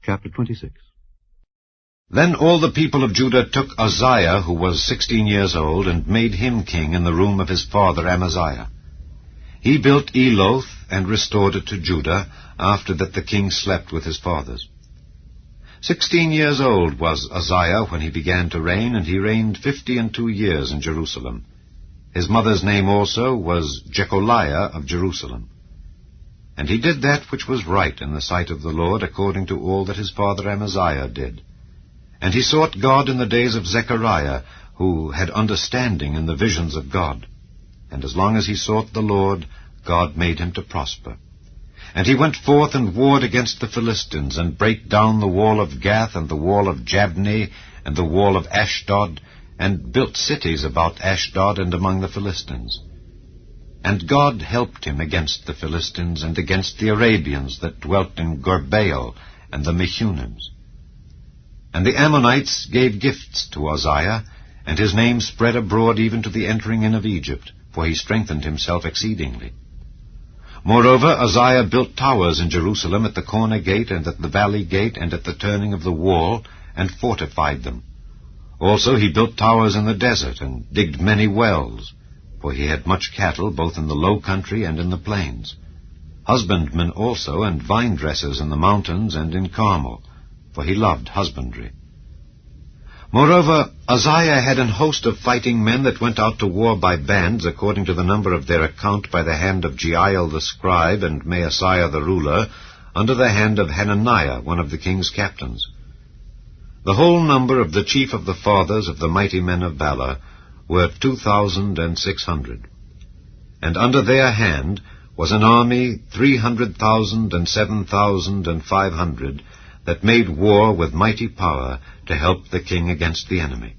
Chapter 26. Then all the people of Judah took Uzziah, who was 16 years old, and made him king in the room of his father Amaziah. He built Eloth and restored it to Judah, after that the king slept with his fathers. 16 years old was Uzziah when he began to reign, and he reigned 52 years in Jerusalem. His mother's name also was Jecoliah of Jerusalem. And he did that which was right in the sight of the Lord, according to all that his father Amaziah did. And he sought God in the days of Zechariah, who had understanding in the visions of God. And as long as he sought the Lord, God made him to prosper. And he went forth and warred against the Philistines, and brake down the wall of Gath, and the wall of Jabneh, and the wall of Ashdod, and built cities about Ashdod and among the Philistines. And God helped him against the Philistines, and against the Arabians that dwelt in Gurbaal, and the Mehunims. And the Ammonites gave gifts to Uzziah, and his name spread abroad even to the entering in of Egypt, for he strengthened himself exceedingly. Moreover, Uzziah built towers in Jerusalem at the corner gate, and at the valley gate, and at the turning of the wall, and fortified them. Also he built towers in the desert, and digged many wells, for he had much cattle both in the low country and in the plains. Husbandmen also, and vine-dressers in the mountains and in Carmel, for he loved husbandry. Moreover, Uzziah had an host of fighting men that went out to war by bands, according to the number of their account, by the hand of Jeiel the scribe and Maaseiah the ruler, under the hand of Hananiah, one of the king's captains. The whole number of the chief of the fathers of the mighty men of valor were 2,600. And under their hand was an army 300,000 and 7,500, that made war with mighty power to help the king against the enemy.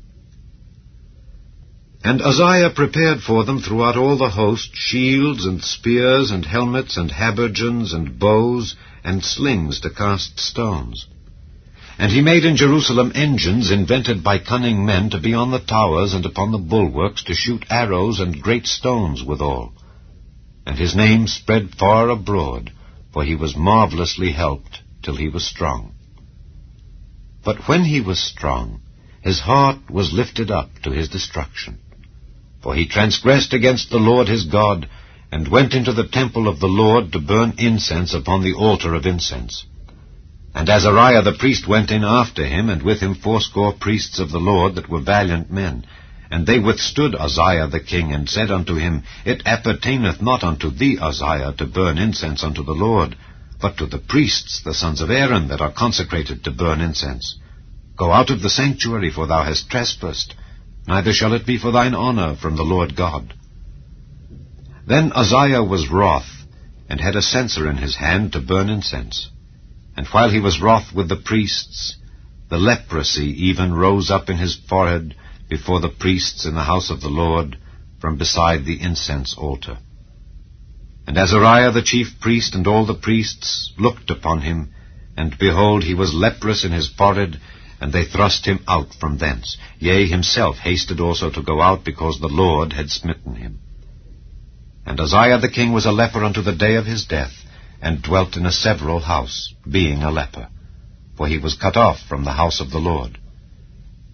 And Uzziah prepared for them throughout all the host shields and spears and helmets and habergeons and bows and slings to cast stones. And he made in Jerusalem engines invented by cunning men to be on the towers and upon the bulwarks to shoot arrows and great stones withal. And his name spread far abroad, for he was marvelously helped till he was strong. But when he was strong, his heart was lifted up to his destruction. For he transgressed against the Lord his God, and went into the temple of the Lord to burn incense upon the altar of incense. And Azariah the priest went in after him, and with him 80 priests of the Lord that were valiant men. And they withstood Uzziah the king, and said unto him, It appertaineth not unto thee, Uzziah, to burn incense unto the Lord, but to the priests, the sons of Aaron, that are consecrated to burn incense. Go out of the sanctuary, for thou hast trespassed, neither shall it be for thine honor from the Lord God. Then Uzziah was wroth, and had a censer in his hand to burn incense. And while he was wroth with the priests, the leprosy even rose up in his forehead before the priests in the house of the Lord, from beside the incense altar. And Azariah the chief priest and all the priests looked upon him, and behold, he was leprous in his forehead, and they thrust him out from thence. Yea, himself hasted also to go out, because the Lord had smitten him. And Uzziah the king was a leper unto the day of his death, and dwelt in a several house, being a leper, for he was cut off from the house of the Lord.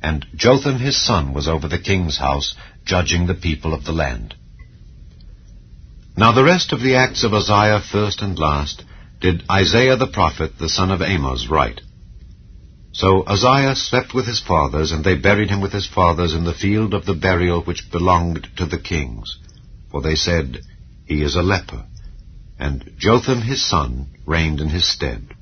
And Jotham his son was over the king's house, judging the people of the land. Now the rest of the acts of Uzziah, first and last, did Isaiah the prophet, the son of Amoz, write. So Uzziah slept with his fathers, and they buried him with his fathers in the field of the burial which belonged to the kings. For they said, He is a leper. And Jotham his son reigned in his stead.